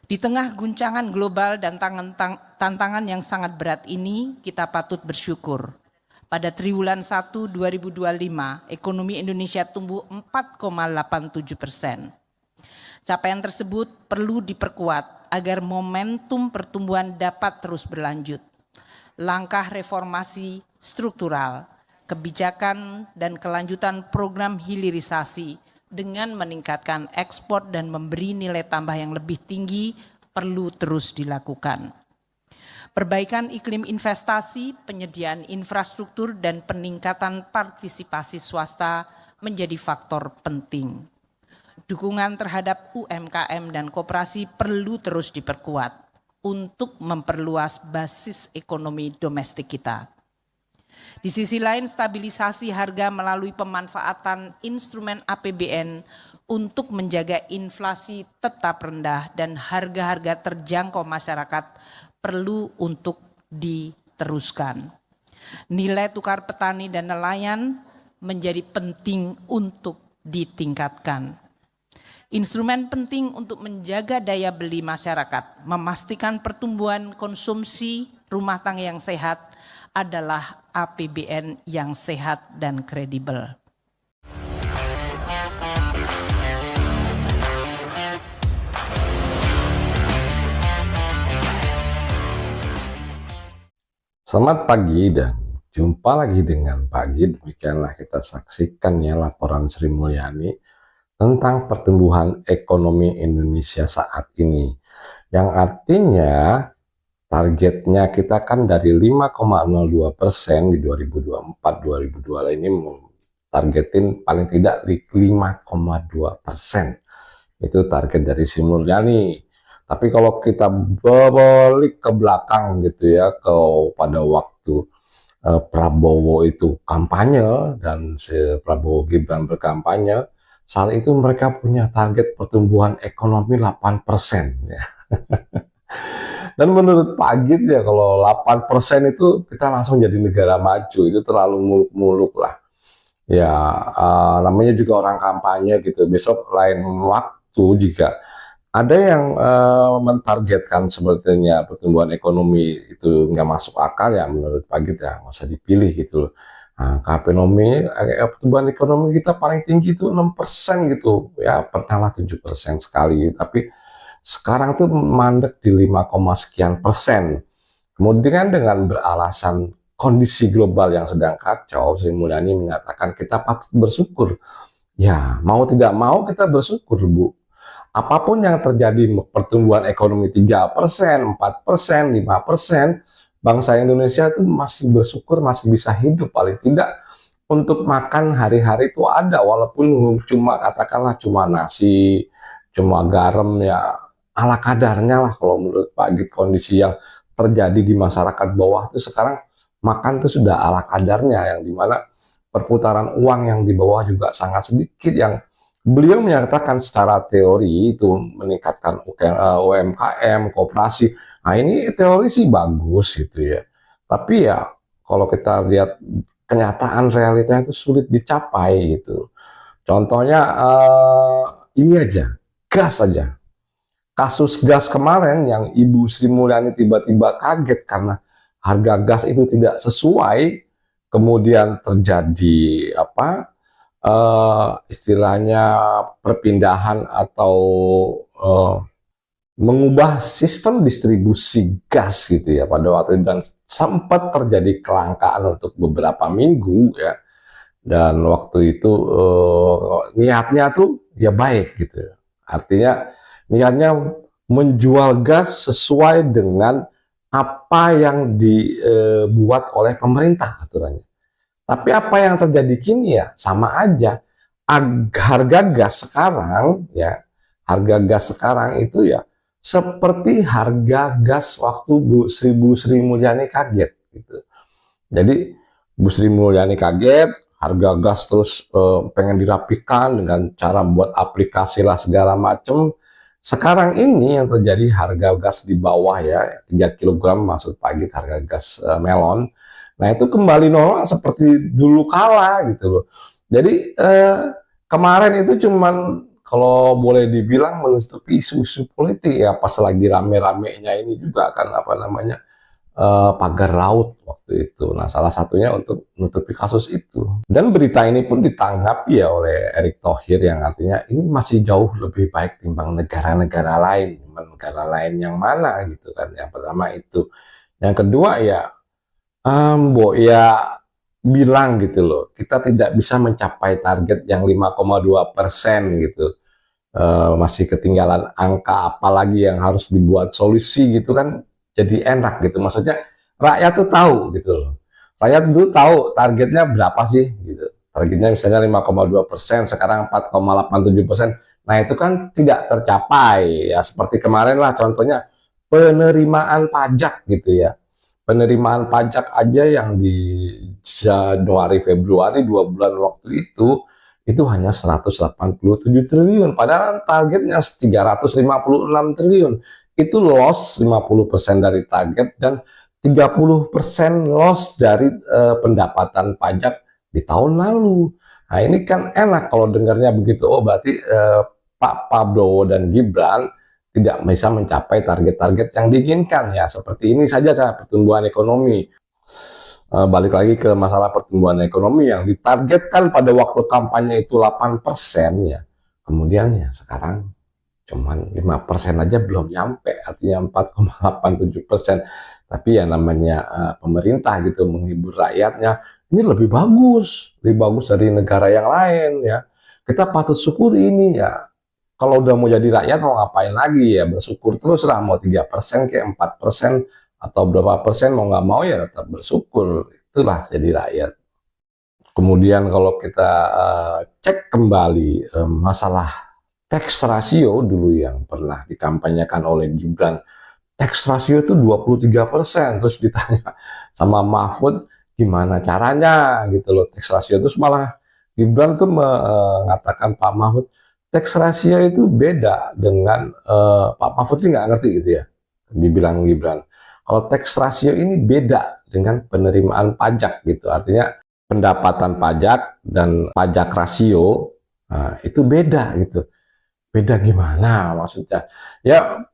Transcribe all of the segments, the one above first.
Di tengah guncangan global dan tantangan yang sangat berat ini, kita patut bersyukur. Pada triwulan 1 2025, ekonomi Indonesia tumbuh 4,87%. Capaian tersebut perlu diperkuat agar momentum pertumbuhan dapat terus berlanjut. Langkah reformasi struktural, kebijakan dan kelanjutan program hilirisasi dengan meningkatkan ekspor dan memberi nilai tambah yang lebih tinggi perlu terus dilakukan. Perbaikan iklim investasi, penyediaan infrastruktur dan peningkatan partisipasi swasta menjadi faktor penting. Dukungan terhadap UMKM dan koperasi perlu terus diperkuat untuk memperluas basis ekonomi domestik kita. Di sisi lain, stabilisasi harga melalui pemanfaatan instrumen APBN untuk menjaga inflasi tetap rendah dan harga-harga terjangkau masyarakat perlu untuk diteruskan. Nilai tukar petani dan nelayan menjadi penting untuk ditingkatkan. Instrumen penting untuk menjaga daya beli masyarakat, memastikan pertumbuhan konsumsi rumah tangga yang sehat adalah APBN yang sehat dan kredibel. Selamat pagi dan jumpa lagi dengan Pagi. Demikianlah kita saksikan ya laporan Sri Mulyani tentang pertumbuhan ekonomi Indonesia saat ini. Yang artinya targetnya kita kan dari 5,02% di 2024-2025 ini targetin paling tidak di 5,2%. Itu target dari Sri Mulyani. Tapi kalau kita balik ke belakang gitu ya, pada waktu Prabowo itu kampanye dan Prabowo Gibran berkampanye, saat itu mereka punya target pertumbuhan ekonomi 8% ya. Dan menurut Pak Git ya, kalau 8% itu kita langsung jadi negara maju, itu terlalu muluk-muluk lah. Ya, namanya juga orang kampanye gitu, besok lain waktu jika ada yang mentargetkan sebetulnya pertumbuhan ekonomi itu nggak masuk akal ya, menurut Pak Git ya, nggak usah dipilih gitu loh. Nah, pertumbuhan ekonomi kita paling tinggi itu 6% gitu, ya pernahlah 7% sekali, tapi sekarang tuh mandek di 5, sekian persen. Kemudian dengan beralasan kondisi global yang sedang kacau, Sri Mulyani mengatakan kita patut bersyukur. Ya, mau tidak mau kita bersyukur, Bu. Apapun yang terjadi, pertumbuhan ekonomi 3%, 4%, 5%, bangsa Indonesia itu masih bersyukur, masih bisa hidup, paling tidak untuk makan hari-hari itu ada, walaupun cuma katakanlah cuma nasi, cuma garam ya, ala kadarnya lah kalau menurut Pak Git. Kondisi yang terjadi di masyarakat bawah itu sekarang makan itu sudah ala kadarnya, yang dimana perputaran uang yang di bawah juga sangat sedikit, yang beliau menyatakan secara teori itu meningkatkan UMKM, koperasi. Nah ini teori sih bagus gitu ya, tapi ya kalau kita lihat kenyataan realitanya itu sulit dicapai gitu. Contohnya ini aja, gas aja. Kasus gas kemarin yang Ibu Sri Mulyani tiba-tiba kaget karena harga gas itu tidak sesuai, kemudian terjadi istilahnya perpindahan atau mengubah sistem distribusi gas gitu ya pada waktu itu, dan sempat terjadi kelangkaan untuk beberapa minggu ya. Dan waktu itu niatnya tuh ya baik gitu ya. Artinya niatnya menjual gas sesuai dengan apa yang dibuat oleh pemerintah aturannya. Tapi apa yang terjadi kini ya sama aja. Harga gas sekarang ya, harga gas sekarang itu ya seperti harga gas waktu Bu Sri Mulyani kaget gitu. Jadi Bu Sri Mulyani kaget, harga gas terus pengen dirapikan dengan cara membuat aplikasi lah segala macam. Sekarang ini yang terjadi harga gas di bawah ya, 3 kg maksud Pak Git harga gas melon. Nah itu kembali normal seperti dulu kala gitu loh. Jadi kemarin itu cuman kalau boleh dibilang menutupi isu-isu politik ya pas lagi rame-ramenya ini juga kan apa namanya pagar laut waktu itu. Nah, salah satunya untuk menutupi kasus itu. Dan berita ini pun ditanggapi ya oleh Erick Thohir yang artinya ini masih jauh lebih baik timbang negara-negara lain. Negara lain yang mana gitu kan. Yang pertama itu. Yang kedua ya, ya bilang gitu loh, kita tidak bisa mencapai target yang 5,2% gitu. Masih ketinggalan angka apalagi yang harus dibuat solusi gitu kan, jadi enak gitu. Maksudnya rakyat tuh tahu gitu loh. Rakyat itu tahu targetnya berapa sih gitu. Targetnya misalnya 5,2%, sekarang 4,87%. Nah itu kan tidak tercapai ya, seperti kemarin lah contohnya penerimaan pajak gitu ya. Penerimaan pajak aja yang di Januari Februari 2 bulan waktu itu hanya 187 triliun, padahal targetnya 356 triliun. Itu loss 50% dari target dan 30% loss dari pendapatan pajak di tahun lalu. Nah ini kan enak kalau dengarnya begitu, oh berarti Pak Prabowo dan Gibran tidak bisa mencapai target-target yang diinginkan ya. Seperti ini saja cara pertumbuhan ekonomi. Balik lagi ke masalah pertumbuhan ekonomi yang ditargetkan pada waktu kampanye itu 8% ya. Kemudian ya sekarang cuman 5% aja belum nyampe, artinya 4,87%. Tapi ya namanya pemerintah gitu menghibur rakyatnya, ini lebih bagus dari negara yang lain ya. Kita patut syukuri ini ya. Kalau udah mau jadi rakyat mau ngapain lagi ya, bersyukur terus lah, mau 3% ke 4% atau berapa persen mau nggak mau ya tetap bersyukur, itulah jadi rakyat. Kemudian kalau kita cek kembali masalah tax ratio dulu yang pernah dikampanyekan oleh Gibran, tax ratio itu 23%, terus ditanya sama Mahfud gimana caranya gitu loh tax ratio, terus malah Gibran tuh mengatakan Pak Mahfud tax ratio itu beda dengan Pak Mahfud nggak ngerti gitu ya, dibilang Gibran. Kalau tax ratio ini beda dengan penerimaan pajak gitu, artinya pendapatan pajak dan pajak rasio itu beda gitu. Beda gimana maksudnya? Ya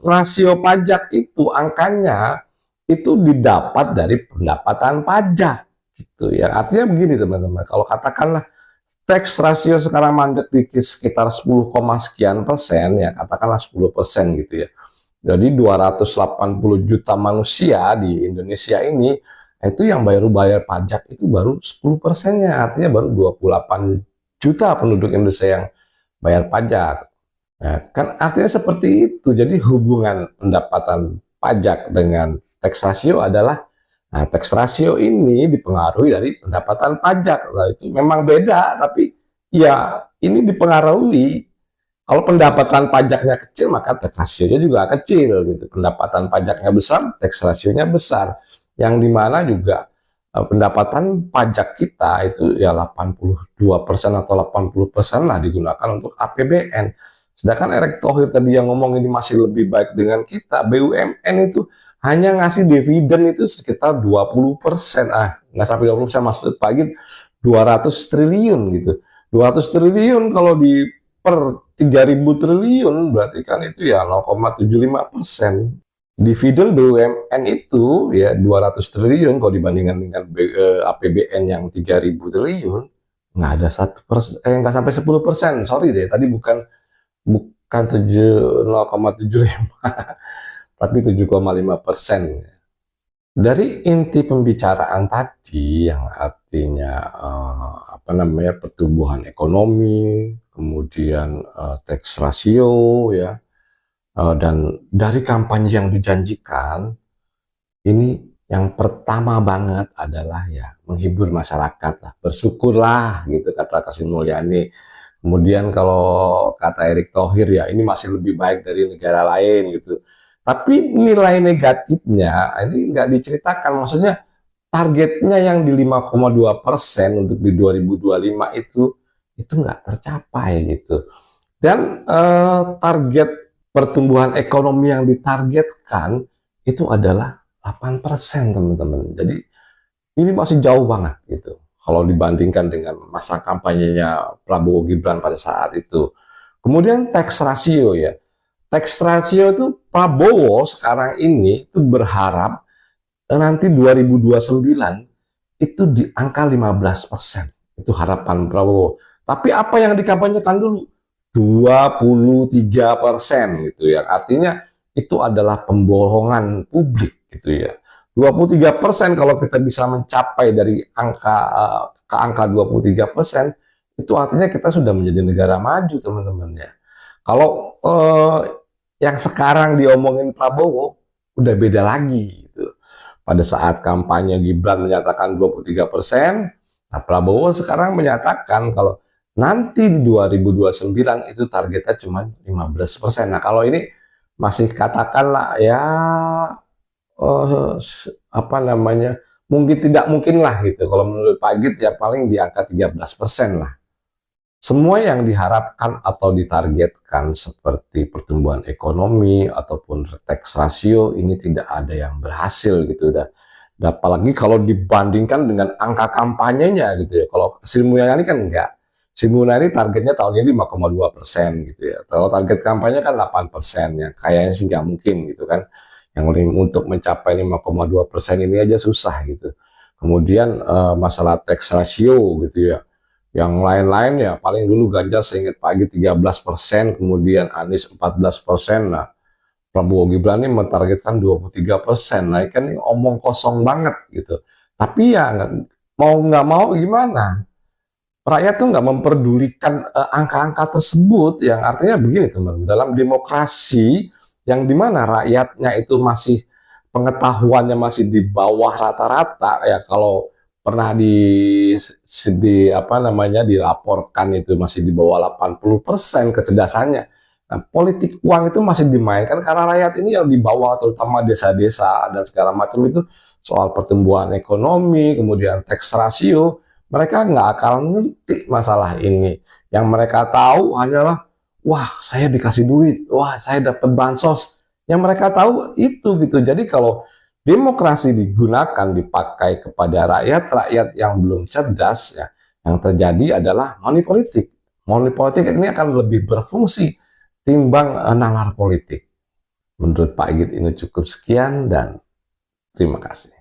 rasio pajak itu angkanya itu didapat dari pendapatan pajak gitu ya. Artinya begini teman-teman, kalau katakanlah tax rasio sekarang mandek di sekitar 10, sekian persen ya, katakanlah 10% gitu ya. Jadi 280 juta manusia di Indonesia ini, itu yang baru bayar pajak itu baru 10%-nya, artinya baru 28 juta penduduk Indonesia yang bayar pajak. Nah, kan artinya seperti itu. Jadi hubungan pendapatan pajak dengan tax ratio adalah, nah tax ratio ini dipengaruhi dari pendapatan pajak. Nah, itu memang beda, tapi ya ini dipengaruhi. Kalau pendapatan pajaknya kecil, maka tax ratio-nya juga kecil gitu. Pendapatan pajaknya besar, tax ratio-nya besar. Yang dimana juga pendapatan pajak kita itu ya 82% atau 80% lah digunakan untuk APBN. Sedangkan Erick Thohir tadi yang ngomong ini masih lebih baik dengan kita, BUMN itu hanya ngasih dividen itu sekitar 20%. Nggak sampai 20%, maksud pagi 200 triliun gitu. 200 triliun kalau di per 3.000 triliun berarti kan itu ya 0,75%. Dividen BUMN itu ya 200 triliun kalau dibandingkan dengan APBN yang 3.000 triliun, nggak ada 1%, nggak sampai 10%. Sorry deh, tadi bukan 0,75 tapi 7,5%. Dari inti pembicaraan tadi yang artinya pertumbuhan ekonomi, kemudian tax ratio ya, dan dari kampanye yang dijanjikan ini, yang pertama banget adalah ya menghibur masyarakat lah, bersyukurlah gitu kata Sri Mulyani. Kemudian kalau kata Erick Thohir ya ini masih lebih baik dari negara lain gitu. Tapi nilai negatifnya ini nggak diceritakan, maksudnya targetnya yang di 5,2% untuk di 2025 itu nggak tercapai gitu. Dan target pertumbuhan ekonomi yang ditargetkan itu adalah 8% teman-teman. Jadi ini masih jauh banget gitu. kalau dibandingkan dengan masa kampanyenya Prabowo Gibran pada saat itu. Kemudian tax ratio ya. Tax ratio itu Prabowo sekarang ini itu berharap nanti 2029 itu di angka 15%. Itu harapan Prabowo. Tapi apa yang dikampanyekan dulu? 23% gitu ya. Artinya itu adalah pembohongan publik gitu ya. 23% kalau kita bisa mencapai dari angka ke angka 23%, itu artinya kita sudah menjadi negara maju, teman-teman ya. Kalau yang sekarang diomongin Prabowo udah beda lagi gitu. Pada saat kampanye Gibran menyatakan 23%, nah Prabowo sekarang menyatakan kalau nanti di 2029 itu targetnya cuma 15%. Nah, kalau ini masih katakanlah ya apa namanya, mungkin tidak mungkin lah gitu. Kalau menurut Pak Git ya paling di angka 13% lah. Semua yang diharapkan atau ditargetkan seperti pertumbuhan ekonomi ataupun tax ratio ini tidak ada yang berhasil gitu. Dan apalagi kalau dibandingkan dengan angka kampanyenya gitu ya. Kalau Sri Mulyani kan enggak. Sri Mulyani targetnya tahun ini 5,2% gitu ya. Kalau target kampanye kan 8%, ya kayaknya sih nggak mungkin gitu kan. Yang untuk mencapai 5,2% ini aja susah gitu. Kemudian masalah tax ratio gitu ya. Yang lain-lain ya paling dulu Ganjar seingat pagi 13%, kemudian Anies 14%. Nah, Prabowo Gibran ini mentargetkan 23%. Nah, kan ini omong kosong banget gitu. Tapi ya mau nggak mau gimana? Rakyat tuh nggak memperdulikan angka-angka tersebut. Yang artinya begini teman-teman, dalam demokrasi yang dimana rakyatnya itu masih pengetahuannya masih di bawah rata-rata ya, kalau pernah apa namanya dilaporkan itu masih di bawah 80% kecerdasannya. Nah, politik uang itu masih dimainkan karena rakyat ini yang di bawah, terutama desa-desa dan segala macam itu, soal pertumbuhan ekonomi, kemudian tax ratio, mereka nggak akan ngerti masalah ini. Yang mereka tahu hanyalah, wah saya dikasih duit, wah saya dapat bansos. Yang mereka tahu itu gitu. Jadi kalau demokrasi digunakan dipakai kepada rakyat yang belum cerdas ya, yang terjadi adalah money politik. Money politik ini akan lebih berfungsi timbang nalar politik. Menurut Pak Git ini cukup sekian dan terima kasih.